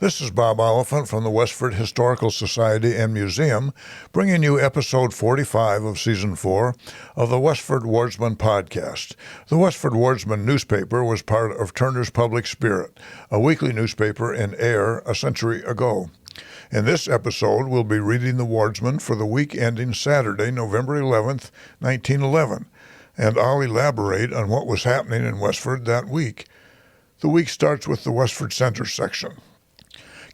This is Bob Oliphant from the Westford Historical Society and Museum, bringing you episode 45 of season 4 of the Westford Wardsman podcast. The Westford Wardsman newspaper was part of Turner's Public Spirit, a weekly newspaper in Ayer a century ago. In this episode, we'll be reading the Wardsman for the week ending Saturday, November 11th, 1911, and I'll elaborate on what was happening in Westford that week. The week starts with the Westford Center section.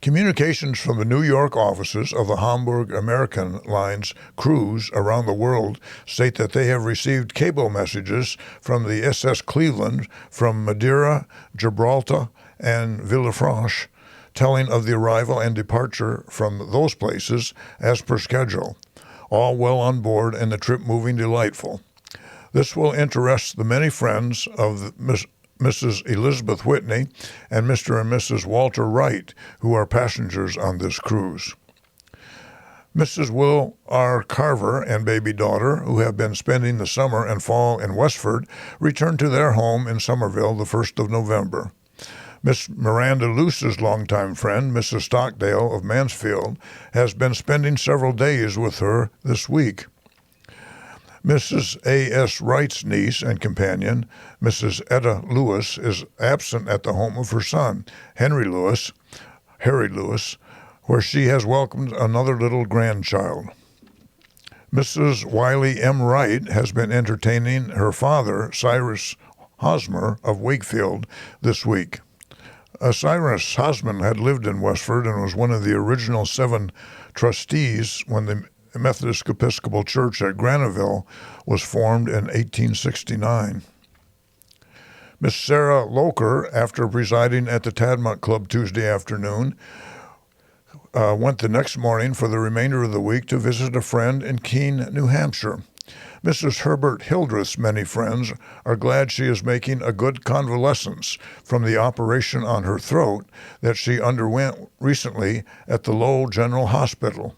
Communications from the New York offices of the Hamburg American Line's crews around the world state that they have received cable messages from the SS Cleveland from Madeira, Gibraltar, and Villefranche, telling of the arrival and departure from those places as per schedule. All well on board and the trip moving delightful. This will interest the many friends of Mrs. Elizabeth Whitney and Mr. and Mrs. Walter Wright, who are passengers on this cruise. Mrs. Will R. Carver and baby daughter, who have been spending the summer and fall in Westford, returned to their home in Somerville the 1st of November. Miss Miranda Luce's longtime friend, Mrs. Stockdale of Mansfield, has been spending several days with her this week. Mrs. A.S. Wright's niece and companion, Mrs. Etta Lewis, is absent at the home of her son, Harry Lewis, where she has welcomed another little grandchild. Mrs. Wiley M. Wright has been entertaining her father, Cyrus Hosmer of Wakefield, this week. Cyrus Hosmer had lived in Westford and was one of the original 7 trustees when the Methodist Episcopal Church at Granville was formed in 1869. Miss Sarah Loker, after presiding at the Tadmont Club Tuesday afternoon, went the next morning for the remainder of the week to visit a friend in Keene, New Hampshire. Mrs. Herbert Hildreth's many friends are glad she is making a good convalescence from the operation on her throat that she underwent recently at the Lowell General Hospital.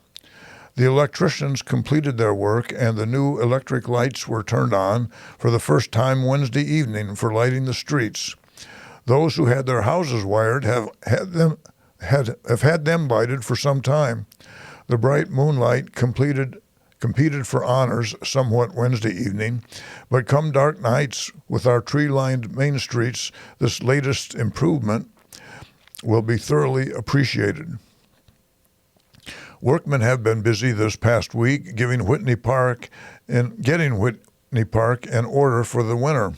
The electricians completed their work and the new electric lights were turned on for the first time Wednesday evening for lighting the streets. Those who had their houses wired have had them lighted for some time. The bright moonlight competed for honors somewhat Wednesday evening, but come dark nights with our tree-lined main streets, this latest improvement will be thoroughly appreciated. Workmen have been busy this past week getting Whitney Park in order for the winter.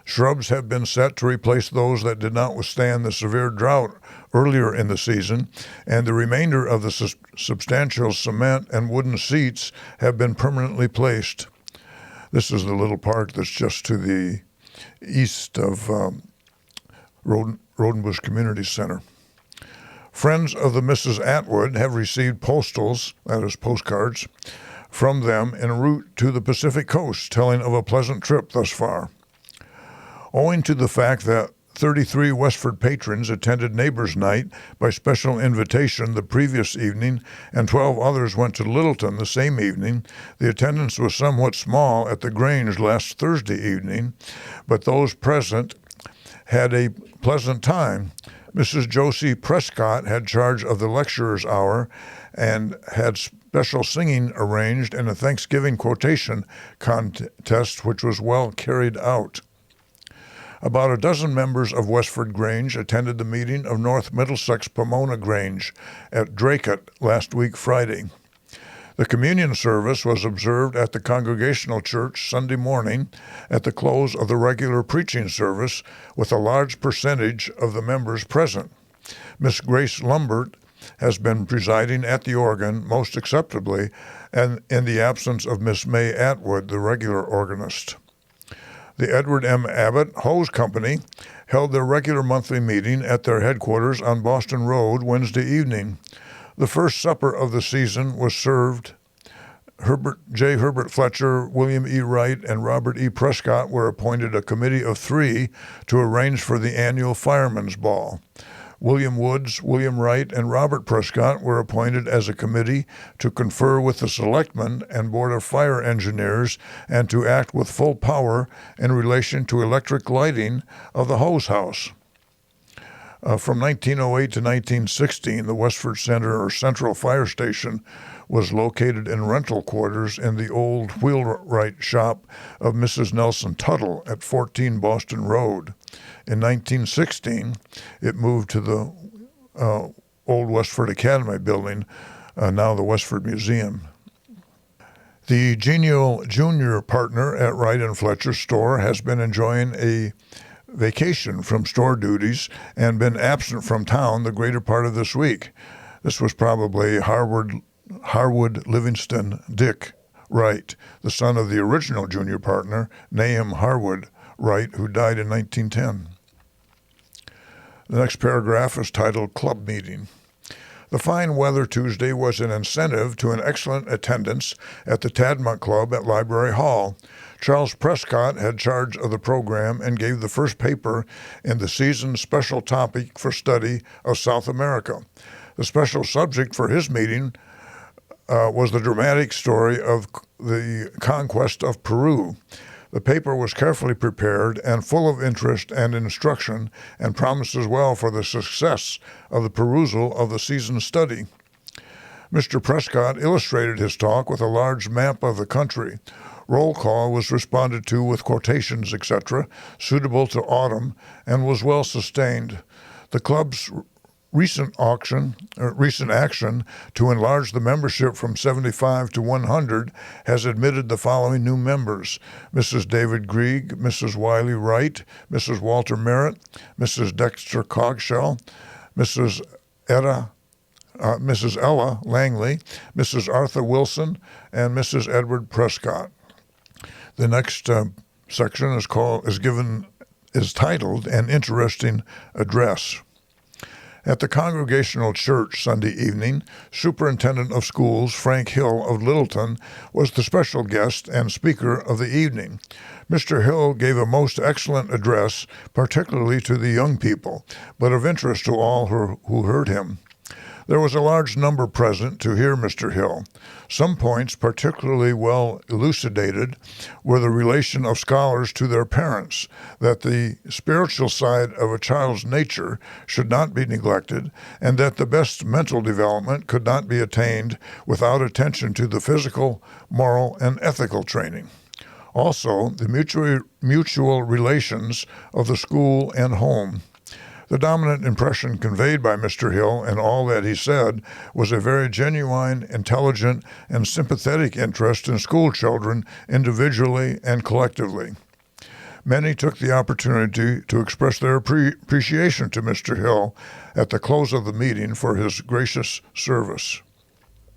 Shrubs have been set to replace those that did not withstand the severe drought earlier in the season, and the remainder of the substantial cement and wooden seats have been permanently placed. This is the little park that's just to the east of Rodenbush Community Center. Friends of the Mrs. Atwood have received postals, that is postcards, from them en route to the Pacific Coast, telling of a pleasant trip thus far. Owing to the fact that 33 Westford patrons attended Neighbors' Night by special invitation the previous evening, and 12 others went to Littleton the same evening, the attendance was somewhat small at the Grange last Thursday evening, but those present had a pleasant time. Mrs. Josie Prescott had charge of the lecturer's hour and had special singing arranged in a Thanksgiving quotation contest, which was well carried out. About a dozen members of Westford Grange attended the meeting of North Middlesex Pomona Grange at Draycott last week Friday. The communion service was observed at the Congregational Church Sunday morning at the close of the regular preaching service with a large percentage of the members present. Miss Grace Lumbert has been presiding at the organ most acceptably and in the absence of Miss May Atwood, the regular organist. The Edward M. Abbott Hose Company held their regular monthly meeting at their headquarters on Boston Road Wednesday evening. The first supper of the season was served. Herbert Fletcher, William E. Wright, and Robert E. Prescott were appointed a committee of 3 to arrange for the annual Firemen's Ball. William Woods, William Wright, and Robert Prescott were appointed as a committee to confer with the Selectmen and Board of Fire Engineers and to act with full power in relation to electric lighting of the hose house. From 1908 to 1916, the Westford Center or Central Fire Station was located in rental quarters in the old wheelwright shop of Mrs. Nelson Tuttle at 14 Boston Road. In 1916, it moved to the old Westford Academy building, now the Westford Museum. The genial junior partner at Wright and Fletcher's store has been enjoying a vacation from store duties and been absent from town the greater part of this week. This was probably Harwood Livingston Dick Wright, the son of the original junior partner, Nahum Harwood Wright, who died in 1910. The next paragraph is titled Club Meeting. The fine weather Tuesday was an incentive to an excellent attendance at the Tadmont Club at Library Hall. Charles Prescott had charge of the program and gave the first paper in the season's special topic for study of South America. The special subject for his meeting was the dramatic story of the conquest of Peru. The paper was carefully prepared and full of interest and instruction and promises well for the success of the perusal of the season's study. Mr. Prescott illustrated his talk with a large map of the country. Roll call was responded to with quotations, etc., suitable to autumn, and was well sustained. The club's recent action to enlarge the membership from 75 to 100 has admitted the following new members: Mrs. David Grieg, Mrs. Wiley Wright, Mrs. Walter Merritt, Mrs. Dexter Cogshell, Mrs. Ella Langley, Mrs. Arthur Wilson, and Mrs. Edward Prescott. The next section is titled An Interesting Address. At the Congregational Church Sunday evening, Superintendent of Schools Frank Hill of Littleton was the special guest and speaker of the evening. Mr. Hill gave a most excellent address, particularly to the young people, but of interest to all who heard him. There was a large number present to hear Mr. Hill. Some points particularly well elucidated were the relation of scholars to their parents, that the spiritual side of a child's nature should not be neglected, and that the best mental development could not be attained without attention to the physical, moral, and ethical training. Also, the mutual relations of the school and home. The dominant impression conveyed by Mr. Hill in all that he said was a very genuine, intelligent, and sympathetic interest in school children individually and collectively. Many took the opportunity to express their appreciation to Mr. Hill at the close of the meeting for his gracious service.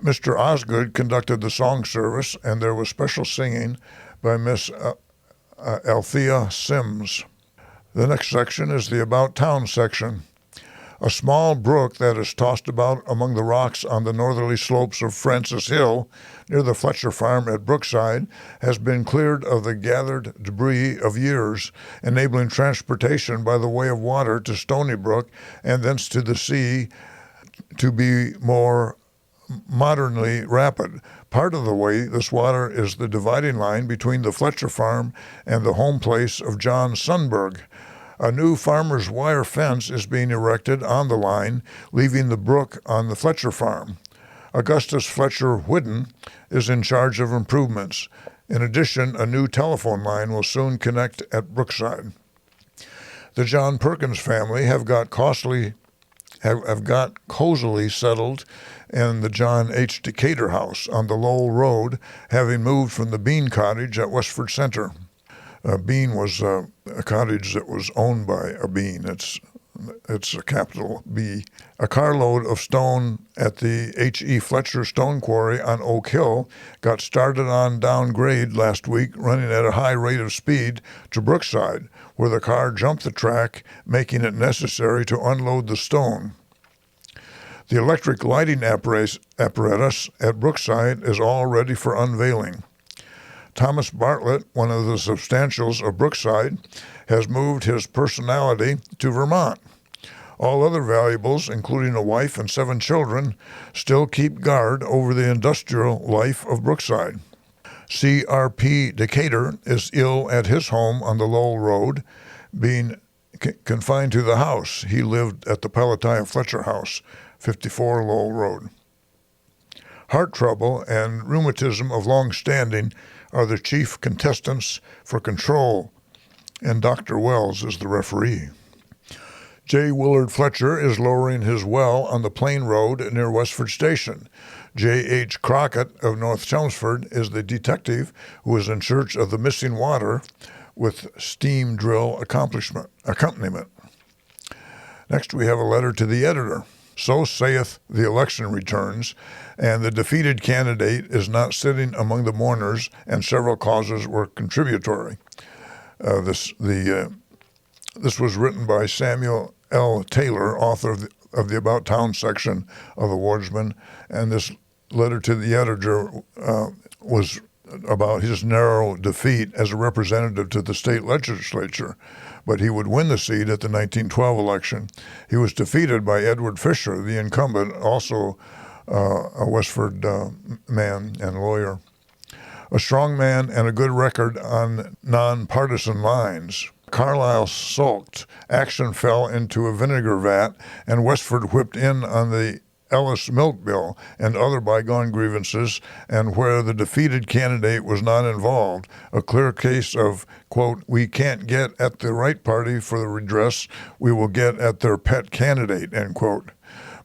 Mr. Osgood conducted the song service, and there was special singing by Miss Althea Sims. The next section is the About Town section. A small brook that is tossed about among the rocks on the northerly slopes of Francis Hill, near the Fletcher farm at Brookside, has been cleared of the gathered debris of years, enabling transportation by the way of water to Stony Brook and thence to the sea to be more modernly rapid. Part of the way, this water is the dividing line between the Fletcher farm and the home place of John Sundberg. A new farmer's wire fence is being erected on the line, leaving the brook on the Fletcher farm. Augustus Fletcher Whidden is in charge of improvements. In addition, a new telephone line will soon connect at Brookside. The John Perkins family have got cozily settled in the John H. Decatur house on the Lowell Road, having moved from the Bean Cottage at Westford Center. Bean was a cottage that was owned by a Bean. It's a capital B. A carload of stone at the H.E. Fletcher Stone Quarry on Oak Hill got started on downgrade last week, running at a high rate of speed to Brookside, where the car jumped the track, making it necessary to unload the stone. The electric lighting apparatus at Brookside is all ready for unveiling. Thomas Bartlett, one of the substantials of Brookside, has moved his personality to Vermont. All other valuables, including a wife and 7 children, still keep guard over the industrial life of Brookside. C.R.P. Decatur is ill at his home on the Lowell Road, being confined to the house. He lived at the Pelatiah Fletcher House, 54 Lowell Road. Heart trouble and rheumatism of long standing are the chief contestants for control, and Dr. Wells is the referee. J. Willard Fletcher is lowering his well on the Plain Road near Westford Station. J. H. Crockett of North Chelmsford is the detective who is in search of the missing water with steam drill accompaniment. Next, we have a letter to the editor. So saith the election returns, and the defeated candidate is not sitting among the mourners, and several causes were contributory. This was written by Samuel L. Taylor, author of the About Town section of the Wardsman, and this letter to the editor was about his narrow defeat as a representative to the state legislature, but he would win the seat at the 1912 election. He was defeated by Edward Fisher, the incumbent, also a Westford man and lawyer. A strong man and a good record on nonpartisan lines. Carlisle sulked, action fell into a vinegar vat, and Westford whipped in on the Ellis Milk Bill and other bygone grievances, and where the defeated candidate was not involved, a clear case of, quote, we can't get at the right party for the redress, we will get at their pet candidate, end quote.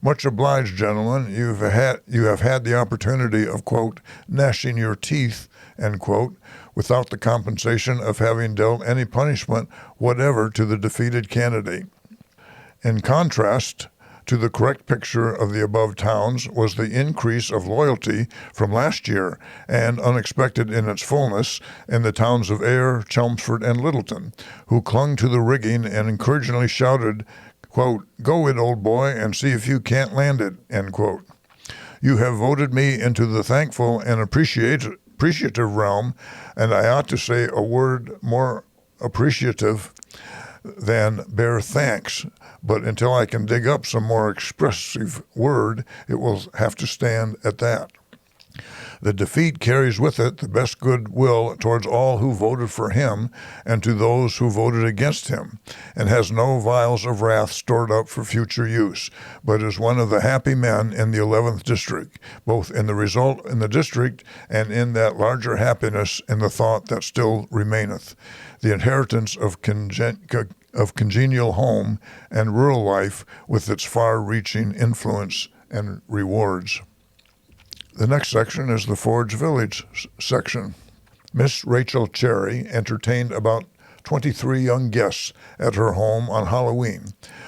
Much obliged, gentlemen. You have had the opportunity of, quote, gnashing your teeth, end quote, without the compensation of having dealt any punishment whatever to the defeated candidate. In contrast to the correct picture of the above towns was the increase of loyalty from last year, and unexpected in its fullness, in the towns of Ayer, Chelmsford, and Littleton, who clung to the rigging and encouragingly shouted, quote, go it, old boy, and see if you can't land it, end quote. You have voted me into the thankful and appreciative realm, and I ought to say a word more appreciative than bare thanks, but until I can dig up some more expressive word, it will have to stand at that. The defeat carries with it the best goodwill towards all who voted for him and to those who voted against him, and has no vials of wrath stored up for future use, but is one of the happy men in the 11th district, both in the result in the district and in that larger happiness in the thought that still remaineth, the inheritance of congenial home and rural life with its far-reaching influence and rewards. The next section is the Forge Village section. Miss Rachel Cherry entertained about 23 young guests at her home on Halloween.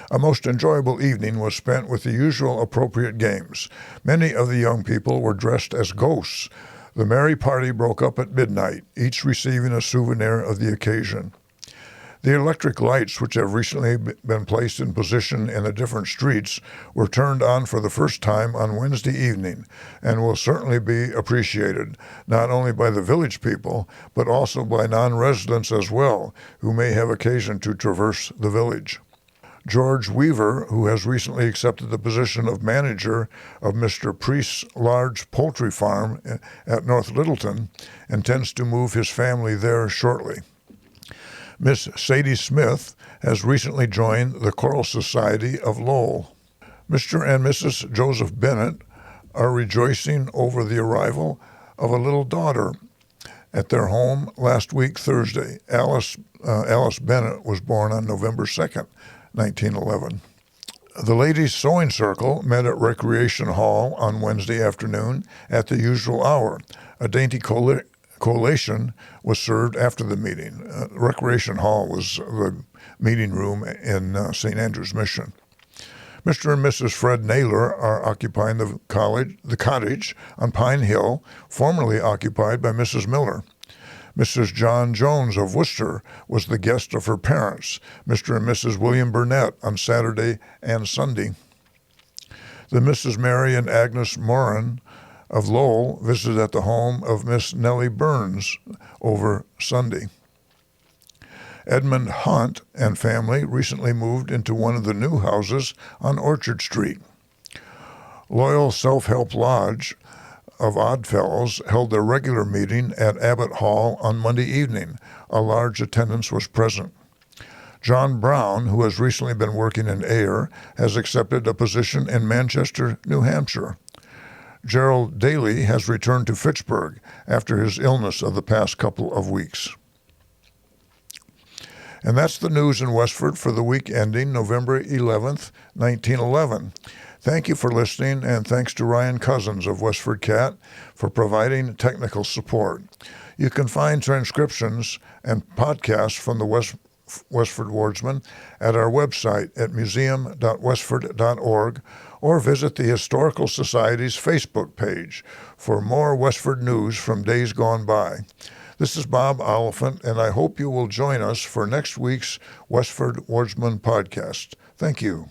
A most enjoyable evening was spent with the usual appropriate games. Many of the young people were dressed as ghosts. The merry party broke up at midnight, each receiving a souvenir of the occasion. The electric lights, which have recently been placed in position in the different streets, were turned on for the first time on Wednesday evening and will certainly be appreciated, not only by the village people, but also by non-residents as well, who may have occasion to traverse the village. George Weaver, who has recently accepted the position of manager of Mr. Priest's large poultry farm at North Littleton, intends to move his family there shortly. Miss Sadie Smith has recently joined the Choral Society of Lowell. Mr. and Mrs. Joseph Bennett are rejoicing over the arrival of a little daughter at their home last week, Thursday. Alice Bennett was born on November 2nd, 1911. The Ladies' Sewing Circle met at Recreation Hall on Wednesday afternoon at the usual hour. A dainty collation was served after the meeting. Recreation Hall was the meeting room in St. Andrew's Mission. Mr. and Mrs. Fred Naylor are occupying the cottage on Pine Hill, formerly occupied by Mrs. Miller. Mrs. John Jones of Worcester was the guest of her parents, Mr. and Mrs. William Burnett, on Saturday and Sunday. The Mrs. Mary and Agnes Moran of Lowell visited at the home of Miss Nellie Burns over Sunday. Edmund Hunt and family recently moved into one of the new houses on Orchard Street. Loyal Self-Help Lodge of Oddfellows held their regular meeting at Abbott Hall on Monday evening. A large attendance was present. John Brown, who has recently been working in Ayer, has accepted a position in Manchester, New Hampshire. Gerald Daly has returned to Fitchburg after his illness of the past couple of weeks. And that's the news in Westford for the week ending November 11th, 1911. Thank you for listening, and thanks to Ryan Cousins of WestfordCAT for providing technical support. You can find transcriptions and podcasts from the Westford Wardsman at our website at museum.westford.org or visit the Historical Society's Facebook page for more Westford news from days gone by. This is Bob Oliphant, and I hope you will join us for next week's Westford Wardsman podcast. Thank you.